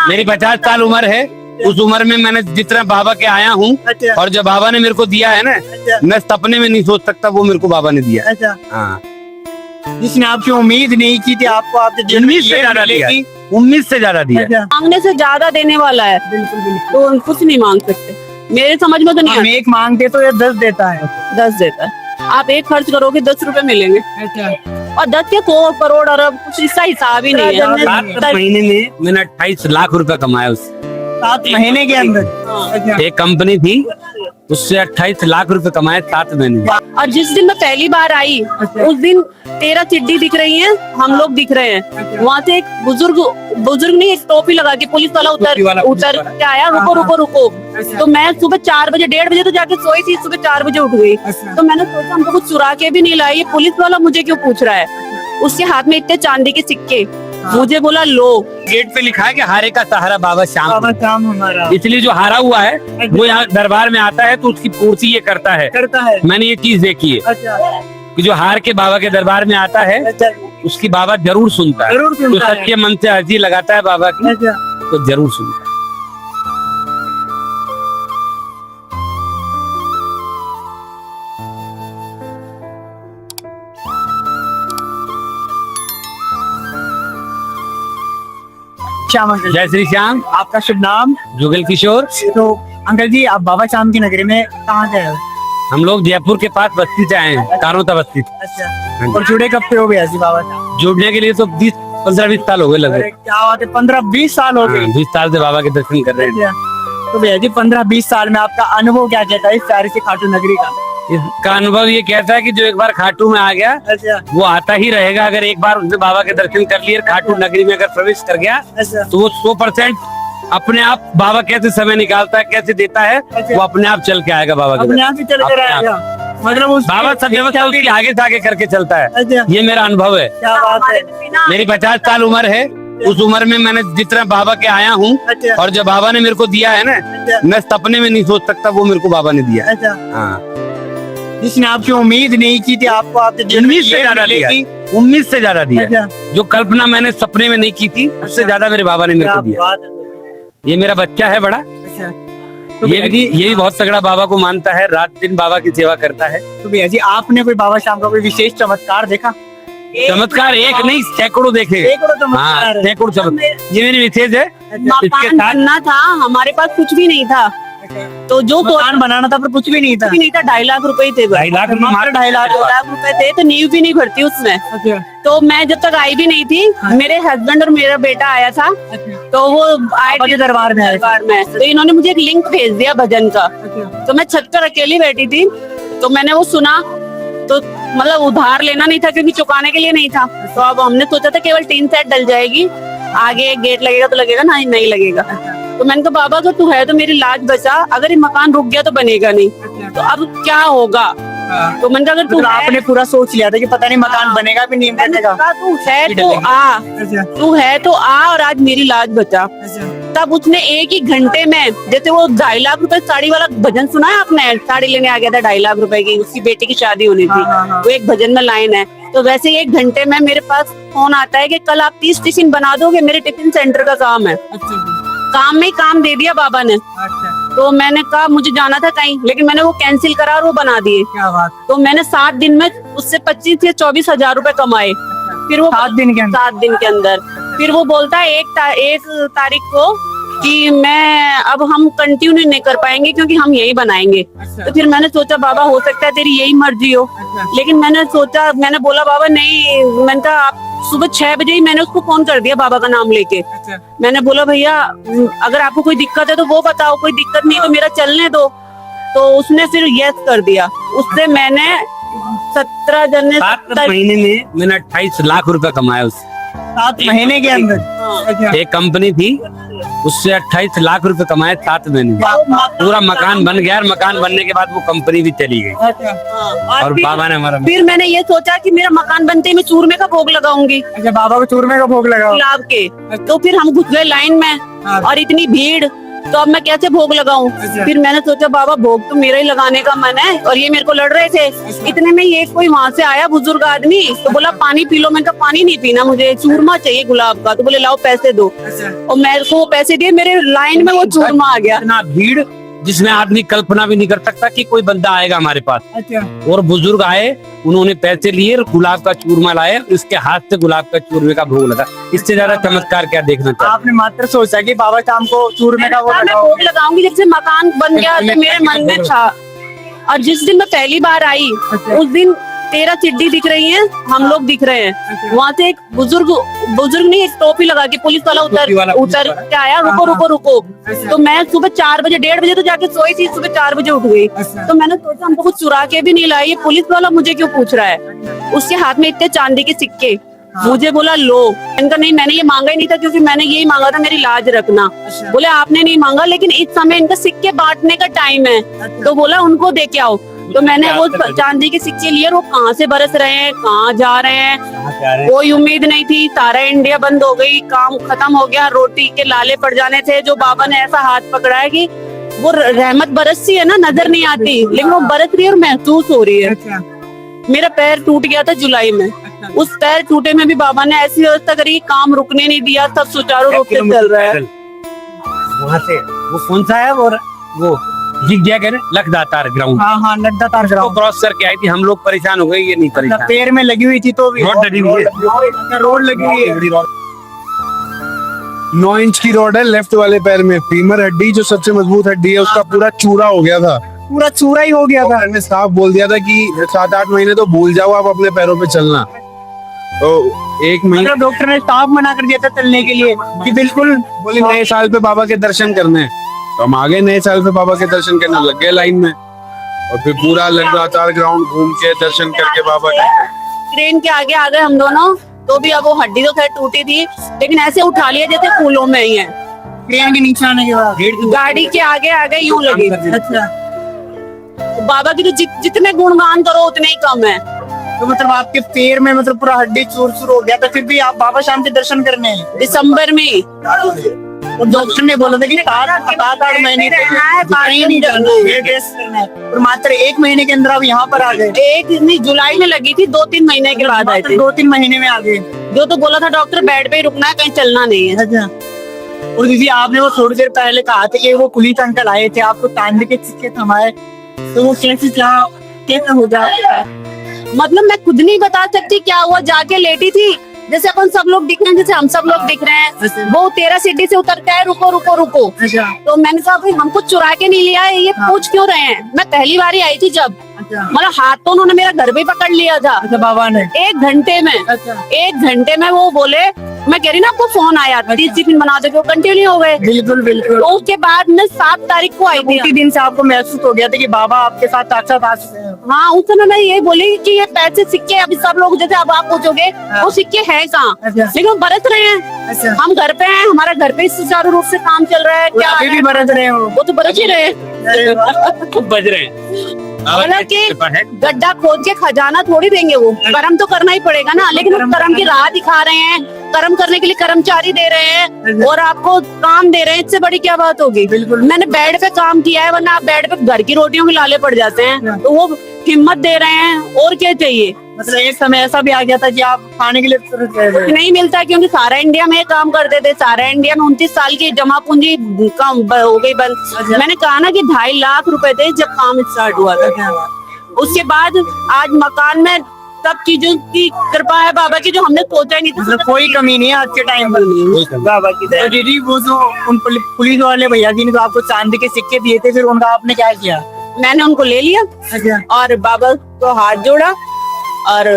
मेरी 50 साल उम्र है। उस उम्र में मैंने जितना बाबा के आया हूँ, और जो बाबा ने मेरे को दिया है ना, मैं सपने में नहीं सोच सकता वो मेरे को बाबा ने दिया। अच्छा, हाँ, जिसने आपकी उम्मीद नहीं की थी आपको, आप उम्मीद से ज्यादा दिया, उम्मीद से ज्यादा दिया। अच्छा, मांगने से ज्यादा देने वाला है, बिल्कुल बिल्कुल। तो हम कुछ नहीं मांग सकते। मेरे समझ में तो नहीं हम आता। एक मांगते तो ये 10 देता है। 10 देता है, आप एक खर्च करोगे 10 रुपए मिलेंगे, अच्छा, और 10 के 100 करोड़ अरब कुछ इसका हिसाब ही नहीं है। 7 महीने में मैंने 28 लाख रुपए कमाया उससे। 7 महीने के अंदर। हाँ। अच्छा, एक कंपनी थी, उससे 28 लाख रुपए कमाए 7 महीने में। और जिस दिन मैं पहली बार आई, उस दिन 13 चिड्डी दिख रही हैं, हम लोग दिख रहे हैं। वहाँ से एक बुजुर्ग नहीं, एक टोपी लगा के पुलिस वाला उतर के आया, रुको रुको रुको। तो मैं सुबह 4 बजे 1:30 बजे तो जाके सोई थी, सुबह 4 बजे उठ गई। अच्छा, तो मैंने सोचा हमको कुछ चुरा के भी नहीं लाई, ये पुलिस वाला मुझे क्यों पूछ रहा है। उसके हाथ में इतने चांदी के सिक्के, मुझे बोला लो। गेट पे लिखा है कि हारे का सहारा बाबा श्याम। बाबा काम हमारा इसलिए जो हारा हुआ है वो यहाँ दरबार में आता है तो उसकी पूर्ति ये करता है। करता है। मैंने ये चीज देखी है अच्छा, कि जो हार के बाबा के दरबार में आता है अच्छा, उसकी बाबा जरूर सुनता है। जरूर तो सुनता है। सच्चे मन से अर्जी लगाता है बाबा की, अच्छा, तो जरूर सुनता है। श्याम अंकल, जय श्री श्याम। आपका शुभ नाम? जुगल किशोर। तो अंकल जी, आप बाबा श्याम की नगरी में कहाँ गए हो? हम लोग जयपुर के पास बस्ती से आए हैं, कारोता बस्ती से। अच्छा, और जुड़े कब से हो गए ऐसी बाबा श्याम? जुड़ने के लिए तो 15-20 साल हो गए अरे लगभग। क्या बात है, 15-20 साल हो गए। 20 साल से बाबा के दर्शन कर रहे हैं। अच्छा, तो भैया जी 15-20 साल में आपका अनुभव क्या कहता है इस प्यारी सी खाटू नगरी का? इसका अनुभव ये कहता है कि जो एक बार खाटू में आ गया अच्छा, वो आता ही रहेगा। अगर एक बार उसने बाबा के दर्शन कर लिए, खाटू नगरी में अगर प्रवेश कर गया, अच्छा, तो वो 100% अपने आप बाबा कैसे समय निकालता है, कैसे देता है, वो अपने आप चल के आएगा बाबा के अपने दर्शन। आप ही चल कर अपने आप। आएगा, मतलब उस बाबा सब व्यवस्था उसकी आगे से आगे करके चलता है। अच्छा, ये मेरा अनुभव है। क्या बात है। मेरी 50 साल उम्र है। उस उम्र में मैंने जितना बाबा के आया हूँ, अच्छा, और जो बाबा ने मेरे को दिया है ना, अच्छा, मैं सपने में नहीं सोच सकता वो मेरे को बाबा ने दिया। अच्छा, हाँ, जिसने आपकी उम्मीद नहीं की थी आपको, आपके जीवन में उम्मीद से ज्यादा दिया, उम्मीद से ज्यादा दिया। अच्छा, जो कल्पना मैंने सपने में नहीं की थी, उससे ज्यादा मेरे बाबा ने मेरे क्या को दिया। बात है। ये मेरा बच्चा है बड़ा, अच्छा, तो ये भी बहुत तगड़ा बाबा को मानता है, रात दिन बाबा की सेवा करता है। तो भैया जी आपने कोई बाबा श्याम का कोई विशेष चमत्कार देखा? चमत्कार एक नहीं, सैकड़ों देखे। सैकड़ों चमत्कार हाँ, है। सैकड़ों चमत्कार। ये मेरी मिसेज है, इसके मकान साथ बनना था, हमारे पास कुछ भी नहीं था। तो जो मकान बनाना था पर कुछ भी नहीं था। कुछ भी नहीं था, 2.5 लाख रुपए थे। 2.5 लाख रुपए, मात्र 2.5 लाख। 2 लाख रुपए थे, तो नींव भी नहीं भरती उसमें। अच्छा, तो मैं जब तक आई भी नहीं थी, मेरे हस्बैंड और मेरा बेटा आया था, अच्छा, तो वो आए बाबा के दरबार में आए थे। दरबार में। तो इन्होंने मुझे एक लिंक भेज दिया भजन का। अच्छा, तो मैं छत पर अकेली बैठी थी, तो मैंने वो सुना। तो मतलब उधार लेना नहीं था क्योंकि चुकाने के लिए नहीं था। तो अब हमने सोचा था केवल टीन सेट डल जाएगी, आगे गेट लगेगा तो लगेगा, नहीं लगेगा। तो मैंने कहा बाबा अगर तू है तो मेरी लाज बचा, अगर ये मकान रुक गया तो बनेगा नहीं, तो अब क्या होगा। हाँ। तो मैंने कहा अगर तू मतलब आपने पूरा सोच लिया था कि पता नहीं मकान बनेगा भी नहीं बनेगा। तू है तो आ, अच्छा, तू है तो आ, और आज मेरी लाज बचा। अच्छा, तब उसने एक ही घंटे में, जैसे वो 2.5 लाख रुपए साड़ी वाला भजन सुना है आपने, साड़ी लेने आ गया था 2.5 लाख रुपए की, उसकी बेटी की शादी होनी थी। हाँ, हाँ। वो एक भजन में लाइन है। तो वैसे ही 1 घंटे में मेरे पास फोन आता है कि कल आप 30 टिफिन बना दोगे, मेरे टिफिन सेंटर का काम है। अच्छा, काम में ही काम दे दिया बाबा ने। अच्छा, तो मैंने कहा मुझे जाना था कहीं, लेकिन मैंने वो कैंसिल करा और वो बना दिए। क्या बात। तो मैंने 7 दिन में उससे 25 या 24 हजार रुपए कमाए। फिर वो 7 दिन के अंदर। 7 दिन के अंदर फिर वो बोलता है 1 तारीख को कि मैं अब हम कंटिन्यू नहीं कर पाएंगे क्योंकि हम यही बनाएंगे। अच्छा, तो फिर मैंने सोचा बाबा हो सकता है तेरी यही मर्जी हो, अच्छा, लेकिन मैंने बोला बाबा नहीं। मैंने कहा आप सुबह 6 बजे ही मैंने उसको फोन कर दिया बाबा का नाम लेके। अच्छा, मैंने बोला भैया अगर आपको कोई दिक्कत है तो वो बताओ, कोई दिक्कत नहीं तो मेरा चलने दो। तो उसने फिर यस कर दिया। उससे मैंने 17 जने 7 महीने में मैंने 28 लाख रुपए कमाया उससे। 7 महीने के अंदर। हाँ। अच्छा, एक कंपनी थी, उससे 28 लाख रुपए कमाए 7 महीने में। पूरा मकान बन गया, और मकान बनने के बाद वो कंपनी भी चली गई, अच्छा, और बाबा ने हमारा फिर मैंने ये सोचा कि मेरा मकान बनते ही मैं चूरमे का भोग लगाऊंगी, अच्छा, बाबा को चूरमे का भोग लगाओ। गुलाब के। तो फिर हम घुस गए लाइन में, हाँ। और इतनी भीड़, तो अब मैं कैसे भोग लगाऊं? फिर मैंने सोचा बाबा भोग तो मेरा ही लगाने का मन है, और ये मेरे को लड़ रहे थे। इतने में ये कोई वहाँ से आया बुजुर्ग आदमी, तो बोला पानी पी लो। मैंने कहा पानी नहीं पीना, मुझे चूरमा चाहिए गुलाब का। तो बोले लाओ पैसे दो, और मेरे को वो पैसे दिए, मेरे लाइन में वो चूरमा आ गया। इतना भीड़ जिसमें आदमी कल्पना भी नहीं कर सकता कि कोई बंदा आएगा हमारे पास। और बुजुर्ग आए, उन्होंने पैसे लिए और गुलाब का चूरमा लाए, उसके हाथ से गुलाब का चूरमे का भोग लगा। इससे ज्यादा चमत्कार क्या देखना चाहिए? आपने मात्र सोचा कि बाबा शाम को चूरमे का वो मैं लगाओ। भोग लगाऊंगी। जब से मकान बन गया तो मेरे मन में था। और जिस दिन मैं पहली बार आई, उस दिन 13 चिड्डी दिख रही हैं, हम लोग दिख रहे हैं। वहाँ से एक बुजुर्ग नहीं, एक टोपी लगा के पुलिस वाला उतर के आया, रुको रुको रुको। तो मैं सुबह 4 बजे 1:30 बजे तो जाके सोई थी, सुबह 4 बजे उठ गई। तो मैंने सोचा हमको कुछ चुरा के भी नहीं लाई, ये पुलिस वाला मुझे क्यों पूछ रहा है? उसके हाथ में इतने चांदी के सिक्के, मुझे बोला लो। इनका नहीं, मैंने ये मांगा ही नहीं था, क्योंकि मैंने यही मांगा था मेरी लाज रखना। बोले आपने नहीं मांगा, लेकिन इस समय इनका सिक्के बांटने का टाइम है, तो बोला उनको दे के आओ। तो मैंने वो चांदी के सिक्के लिए, और वो कहाँ से बरस रहे हैं, कहाँ जा रहे हैं, कोई उम्मीद नहीं थी। सारा इंडिया बंद हो गई, काम खत्म हो गया, रोटी के लाले पड़ जाने थे। जो बाबा ने ऐसा हाथ पकड़ा है कि वो रहमत बरसती है ना, नजर नहीं आती, लेकिन वो बरस रही है और महसूस हो रही है। मेरा पैर टूट गया था जुलाई में, उस पैर टूटे में भी बाबा ने ऐसी व्यवस्था करी, काम रुकने नहीं दिया, सब सुचारू रूप से चल रहा है। वहाँ से वो कौन सा है, वो जिग गया लखदातार ग्राउंड। हाँ लखदातार ग्राउंड क्रॉस करके आई थी, हम लोग परेशान हो गए, ये नहीं परेशान। पैर में लगी हुई थी, तो रोड लगी हुई है, रोड लगी हुई है। 9 इंच की रॉड है लेफ्ट वाले पैर में। फीमर हड्डी जो सबसे मजबूत हड्डी है, उसका पूरा चूरा हो गया था। पूरा चूरा ही हो गया था। डॉक्टर ने साफ बोल दिया था कि 7-8 महीने तो भूल जाओ आप अपने पैरों पे चलना। तो 1 महीना मतलब डॉक्टर ने साफ मना कर दिया था चलने के लिए कि बिल्कुल। बोले नए साल पे बाबा के दर्शन करने हैं। तो हम आगे नए साल पे बाबा के दर्शन करने लग गए लाइन में, और फिर पूरा लगातार ग्राउंड घूम के दर्शन करके बाबा के। ट्रेन के आगे आ गए हम दोनों, तो भी अब वो हड्डी तो खैर टूटी थी, लेकिन ऐसे उठा लिया जैसे फूलों में ही है। ट्रेन के नीचे आने के बाद गाड़ी के आगे आ गए, यूं लगे। अच्छा, बाबा की तो जितने गुणगान करो उतने ही कम है। तो मतलब आपके पैर में मतलब पूरा हड्डी चूर चूर हो गया था, फिर भी आप बाबा शाम के दर्शन करने हैं दिसंबर में। और डॉक्टर ने बोला था कि 7-8 महीने कहीं नहीं जाना है, टेस्ट करना है। और मात्र 1 महीने के अंदर आप यहाँ पर आ गए। एक नहीं, जुलाई में लगी थी, 2-3 महीने के बाद आए थे। 2-3 महीने में आ गए। जो तो बोला था डॉक्टर बेड पे ही रुकना है, कहीं चलना नहीं है। अच्छा, और दीदी आपने वो थोड़ी देर पहले कहा था कि वो पुलिस अंकल आए थे, आपको चांदी के सिक्के थमाए, तो वो कैसे हो जाए? मतलब मैं खुद नहीं बता सकती क्या हुआ। जाके लेटी थी, जैसे अपन सब लोग दिख रहे हैं, जैसे हम सब लोग दिख रहे हैं। वो 13 सीढ़ी से उतर के आए, रुको रुको रुको। तो मैंने कहा भाई हमको चुरा के नहीं लिया है, ये पूछ क्यों रहे हैं? मैं पहली बार ही आई थी जब, मतलब हाथ तो उन्होंने मेरा घर पे पकड़ लिया था। अच्छा, बाबा ने 1 घंटे में, अच्छा 1 घंटे में वो बोले, मैं कह रही ना आपको फोन आया, 30 टिफिन बना दो, कंटिन्यू हो गए। बिल्कुल बिल्कुल। तो उसके बाद मैं 7 तारीख को आई थी। उसी दिन से आपको महसूस हो गया था कि बाबा आपके साथ साक्षात आ चुके हैं। हाँ, उस समय मैं ये बोली कि ये पैसे सिक्के, अभी सब लोग जैसे अब आप पूछोगे वो सिक्के हैं कहाँ, अच्छा। लेकिन वो बरस रहे हैं। अच्छा, हम घर पे हैं, हमारा घर पे सुचारू रूप से काम चल रहा है। क्या अभी भी बरस रहे हो? वो तो बरस ही रहे हैं। खूब बज रहे हैं। मतलब कि गड्ढा खोद के खजाना थोड़ी देंगे, वो कर्म तो करना ही पड़ेगा ना। लेकिन वो कर्म की राह दिखा रहे हैं, कर्म करने के लिए कर्मचारी दे रहे हैं और आपको काम दे रहे हैं, इससे बड़ी क्या बात होगी? बिल्कुल। मैंने बेड पे काम किया है, वरना आप बेड पे घर की रोटियों के लाले पड़ जाते हैं। तो वो हिम्मत दे रहे हैं, और क्या चाहिए? मतलब एक समय ऐसा भी आ गया था कि आप खाने के लिए तुरंत रह गए। नहीं मिलता, क्योंकि सारा इंडिया में काम करते थे। सारा इंडिया में 29 साल की जमा पूंजी कम हो गई बंद। मैंने कहा ना कि 2.5 लाख रुपए थे जब काम स्टार्ट हुआ था। उसके बाद आज मकान में सब चीजों की कृपा है बाबा की, जो हमने सोचा ही नहीं था। मतलब कोई कमी नहीं है आज के टाइम पर बाबा की। तो दीदी वो जो उन पुलिस वाले भैया जी ने तो आपको चांदी के सिक्के दिए थे, फिर उनका आपने क्या किया? मैंने उनको ले लिया अच्छा, और बाबा को हाथ जोड़ा, और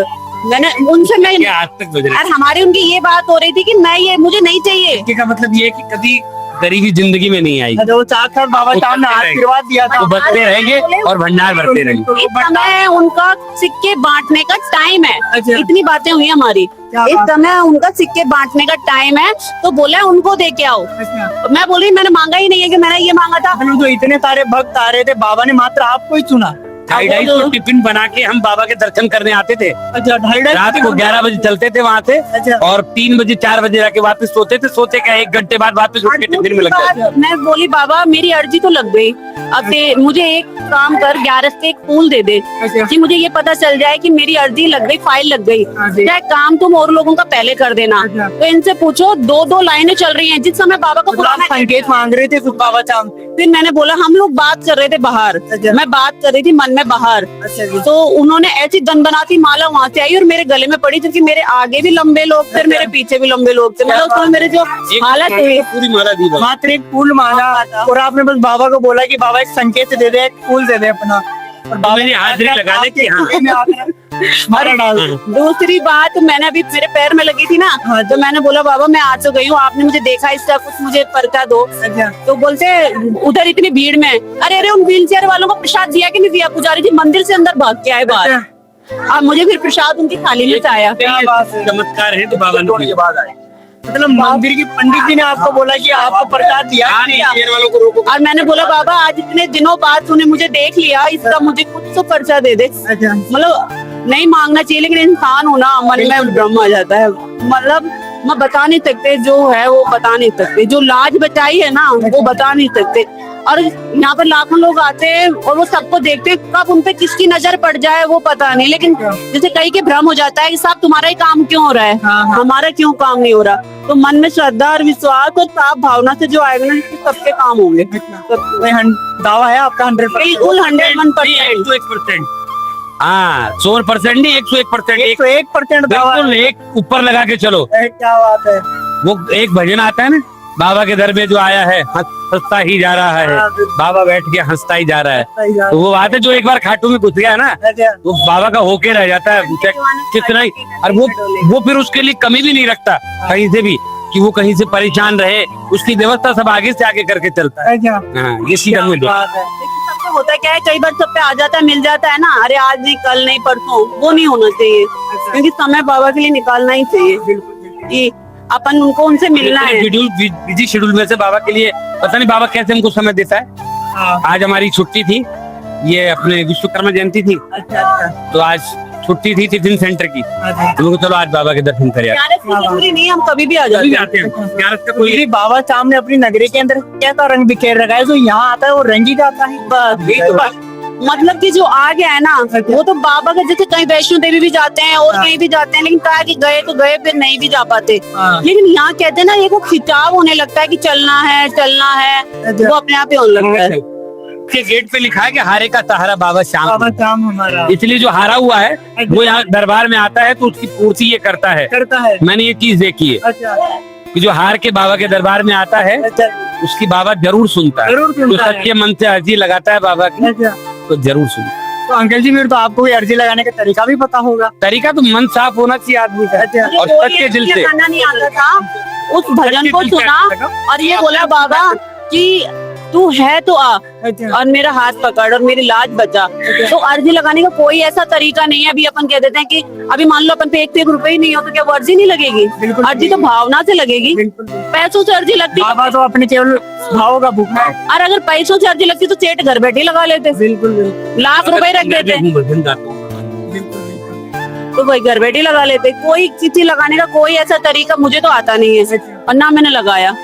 मैंने उनसे मैं आज तक बज रहे हैं। और हमारी उनकी ये बात हो रही थी कि मैं ये मुझे नहीं चाहिए। सिक्के का मतलब ये कि कभी गरीबी जिंदगी में नहीं आई। जो साक्षात बाबा साहब ने आशीर्वाद दिया था, वो बचते रहेंगे और भंडार भरते रहेंगे। इस समय उनका सिक्के बांटने का टाइम है। अच्छा। इतनी बातें हुई हमारी। क्या इस बात? समय उनका सिक्के बांटने का टाइम है, तो बोला उनको दे के आओ। अच्छा। मैं बोली मैंने मांगा ही नहीं है कि मैंने ये मांगा था। मतलब जो इतने सारे भक्त आ रहे थे, बाबा ने मात्र आपको ही चुना। ढाई तो टिफिन बना के हम बाबा के दर्शन करने आते थे। अच्छा, ढाई रात को 11 बजे चलते थे वहाँ से अच्छा। और 3 बजे 4 बजे जाके वापस सोते थे। सोते क्या 1 घंटे बाद वापस उठ के टिफिन में लग जाते। मैं बोली बाबा मेरी अर्जी तो लग गई, अब मुझे एक काम कर 11 से एक फूल दे दे कि मुझे ये पता चल जाए कि मेरी अर्जी लग गई, फाइल लग गई। चाहे काम तुम और लोगों का पहले कर देना। तो इनसे पूछो 2-2 लाइनें चल रही हैं। जिस समय बाबा का पुराना संकेत मांग रहे थे बाबा चाम। फिर मैंने बोला हम लोग बात कर रहे थे बाहर, मैं बात कर रही थी मन में बाहर। तो उन्होंने ऐसी दनदनाती माला वहां से आई और मेरे गले में पड़ी, क्योंकि मेरे आगे भी लंबे लोग थे, मेरे पीछे भी लंबे लोग थे। मतलब उसमें मेरे जो हालत हुई, पूरी माला दी बस। मात्र एक फूल मांगा और आपने बस बाबा को बोला कि बाबा एक संकेत दे दे, एक फूल दे दे अपना, और बाबा मेरी हाजिरी लगा दे कि हाँ। मारा डाल दे। दूसरी बात मैंने अभी मेरे पैर में लगी थी ना, तो मैंने बोला बाबा मैं आ तो गई हूँ, आपने मुझे देखा, इसका कुछ मुझे पर्चा दो। अच्छा। तो बोलते उधर इतनी भीड़ में, अरे अरे उन व्हील चेयर वालों को प्रसाद दिया कि नहीं दिया? पुजारी जी मंदिर से अंदर भाग के आए बाहर। अब मुझे फिर प्रसाद उनकी थाली में से आया। क्या बात है। चमत्कार है तो बाबा ने मतलब मंदिर की पंडित जी ने आपको बोला कि आपको प्रसाद दिया कि नहीं? शेर वालों को रोको। और मैंने बोला बाबा आज इतने दिनों बाद तूने मुझे देख लिया, इसका मुझे कुछ तो पर्चा दे दे। अच्छा। मतलब नहीं मांगना चाहिए, लेकिन इंसान होना मन में भ्रम आ जाता है। मतलब मैं बता नहीं सकते, जो है वो बता नहीं सकते, जो लाज बचाई है ना वो बता नहीं सकते। और यहाँ पर लाखों लोग आते हैं और वो सबको देखते हैं, कब उन पे किसकी नजर पड़ जाए वो पता नहीं। लेकिन जैसे कई के भ्रम हो जाता है कि साहब तुम्हारा ही काम क्यों हो रहा है, हमारा क्यों काम नहीं हो रहा। तो मन में श्रद्धा और विश्वास और साफ भावना से जो आएगा ना सबके काम होंगे। दावा है आपका 100%? बिल्कुल 101%। 101%। हाँ 100% नहीं 101%। 101% दावा है। बिल्कुल एक ऊपर लगा के चलो। क्या बात है। वो एक भजन आता है ना, बाबा के दर में जो आया है हंसता ही जा रहा है, बाबा बैठ के हंसता ही जा रहा है। तो वो बात है जो एक बार खाटू में घुस गया है ना, वो बाबा का होके रह जाता है कितना ही। और वो फिर उसके लिए कमी भी नहीं रखता कहीं से भी कि वो कहीं से परेशान रहे, उसकी व्यवस्था सब आगे से आगे करके चलता है। हाँ ये सीधा में सबसे होता है क्या है, कई बार सब पे आ जाता है, मिल जाता है ना, अरे आज नहीं कल नहीं परसों, वो नहीं होना चाहिए। क्योंकि समय बाबा के लिए निकालना ही चाहिए कि अपन उनको उनसे मिलना है। बिजी शेड्यूल में से बाबा के लिए पता नहीं बाबा कैसे हमको समय देता है। आज हमारी छुट्टी थी, ये अपने विश्वकर्मा जयंती थी, तो आज छुट्टी थी टिफिन सेंटर की। तो चलो आज बाबा के दर्शन करें। जरूरी नहीं हम कभी भी आ जाते हैं। ग्यारस का कोई बाबा साहब ने अपनी नगरी के अंदर कैसा रंग बिखेर रखा है, जो यहाँ आता है वो रंग ही जाता है। बस मतलब कि जो आ गया है ना, वो तो बाबा का, जैसे कहीं वैष्णो देवी भी जाते हैं और कहीं भी जाते हैं, लेकिन कहा कि गए तो गए, फिर नहीं भी जा पाते। लेकिन यहाँ कहते हैं ना, ये को खिंचाव होने लगता है कि चलना है वो अपने आप ही होने लगता है। के गेट पे लिखा है कि हारे का सहारा बाबा श्याम। बाबा शाम हमारा, इसलिए जो हारा हुआ है वो यहाँ दरबार में आता है तो उसकी पूर्ति ये करता है। मैंने ये चीज देखी है कि जो हार के बाबा के दरबार में आता है उसकी बाबा जरूर सुनता है। तो सच्चे मन से अर्जी लगाता है बाबा की तो जरूर सुनता। तो अंकल जी फिर तो आपको कोई अर्जी लगाने का तरीका भी पता होगा। तरीका तो मन साफ होना चाहिए आदमी का और सच्चे दिल से। खाना नहीं आता था, उस भजन को सुना और ये बोला बाबा कि तू है तो आ और मेरा हाथ पकड़ और मेरी लाज बचा। तो अर्जी लगाने का कोई ऐसा तरीका नहीं है। अभी अपन कह देते हैं कि अभी मान लो अपन पे 1 रुपए ही नहीं हो तो क्या वो अर्जी नहीं लगेगी? अर्जी तो भावना से लगेगी। पैसों से अर्जी लगती बाबा तो अपने केवल भाव का भूखा है। और अगर पैसों से अर्जी लगती तो सेठ घर बैठे लगा लेते, लाख रुपए रख देते तो भाई घर बैठे लगा लेते। कोई चिट्ठी लगाने का कोई ऐसा तरीका मुझे तो आता नहीं है और ना मैंने लगाया।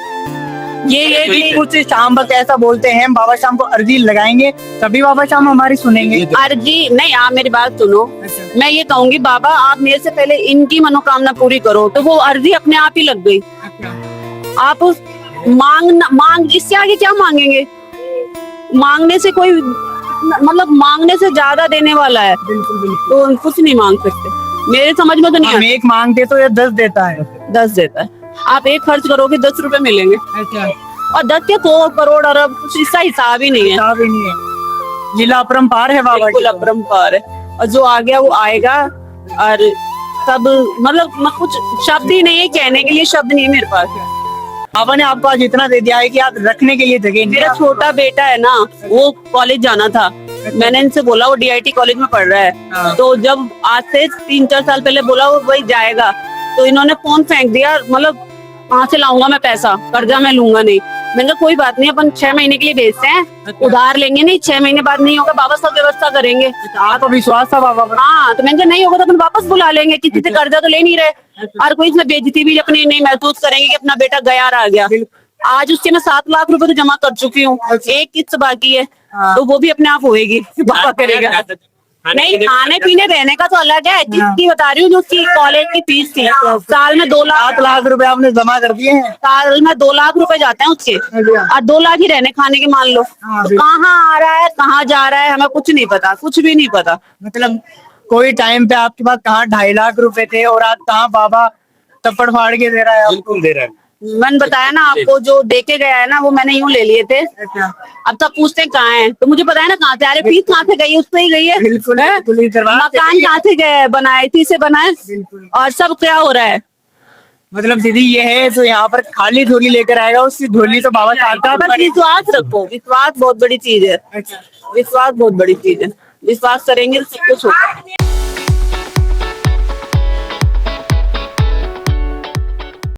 ये कुछ शाम वक्त ऐसा बोलते हैं, बाबा शाम को अर्जी लगाएंगे तभी बाबा शाम हमारी सुनेंगे। अर्जी नहीं, आप मेरी बात सुनो। मैं ये कहूंगी बाबा आप मेरे से पहले इनकी मनोकामना पूरी करो, तो वो अर्जी अपने आप ही लग गई। आप मांग इससे आगे क्या मांगेंगे? मांगने से कोई मतलब मांगने से ज्यादा देने वाला है, तो कुछ नहीं मांग सकते मेरे समझ में तो नहीं। हम एक मांगते तो ये 10 देता है। 10 देता है। आप एक खर्च करोगे 10 रुपए मिलेंगे और 10 के 100 करोड़ अरब कुछ इसका हिसाब ही नहीं है। लीला अपरंपार है बाबा, बिल्कुल अपरंपार है। और जो आ गया वो आएगा। और सब मतलब कुछ शब्द ही नहीं है, कहने के लिए शब्द नहीं है मेरे पास। बाबा ने आपको आज इतना दे दिया है कि आप रखने के लिए जगह। मेरा छोटा बेटा है ना, वो कॉलेज जाना था, मैंने इनसे बोला वो DIT कॉलेज में पढ़ रहा है। तो जब आज से 3-4 साल पहले बोला वो वही जाएगा, तो इन्होंने फोन फेंक दिया। मतलब कहाँ से लाऊंगा मैं पैसा, कर्जा मैं लूंगा नहीं। मैंने कहा कोई बात नहीं, अपन 6 महीने के लिए भेजते हैं, उधार लेंगे नहीं, 6 महीने बाद नहीं होगा बाबा सब व्यवस्था करेंगे। आपको विश्वास था बाबा पर? हाँ, तो मैंने कहा नहीं होगा तो अपन वापस बुला लेंगे, किसी से कर्जा तो ले नहीं रहे, और कोई इसमें बेइज्जती भी अपनी नहीं महसूस करेंगे कि अपना बेटा गया रह गया। आज उसके मैं 7 लाख रुपए तो जमा कर चुकी हूँ, एक किस्त बाकी है, तो वो भी अपने आप होएगी, बाबा करेगा। नहीं, खाने पीने रहने का तो अलग है, जिसकी बता रही हूँ जो उसकी कॉलेज की फीस थी, साल में 2 लाख 7 लाख रुपए आपने जमा कर दिए हैं? साल में 2 लाख रुपए जाते हैं उसके, और 2 लाख ही रहने खाने के मान लो। तो कहाँ आ रहा है कहाँ जा रहा है हमें कुछ नहीं पता, कुछ भी नहीं पता। मतलब कोई टाइम पे आपके पास कहाँ 2.5 लाख रुपए थे और आज कहाँ बाबा तप्पड़ फाड़ के दे रहा है आपको? बिल्कुल दे रहा है। मैंने बताया ना आपको, जो देके गया है ना वो मैंने यूं ले लिए थे। अब तब पूछते हैं कहाँ है, तो मुझे पता है ना कहाँ से, अरे फीस कहाँ से गई, उससे ही गई है। बिल्कुल बिल्कुल ही करवा देते मकान हैं। कहाँ से गए, बनाए थी से बनाए, बिल्कुल। और सब क्या हो रहा है। मतलब दीदी ये है तो यहाँ पर खाली झोली लेकर आएगा, उसकी झोली तो बाबा साथ बस विश्वास रखो, विश्वास बहुत बड़ी चीज है, विश्वास बहुत बड़ी चीज है, विश्वास करेंगे तो सब कुछ होगा।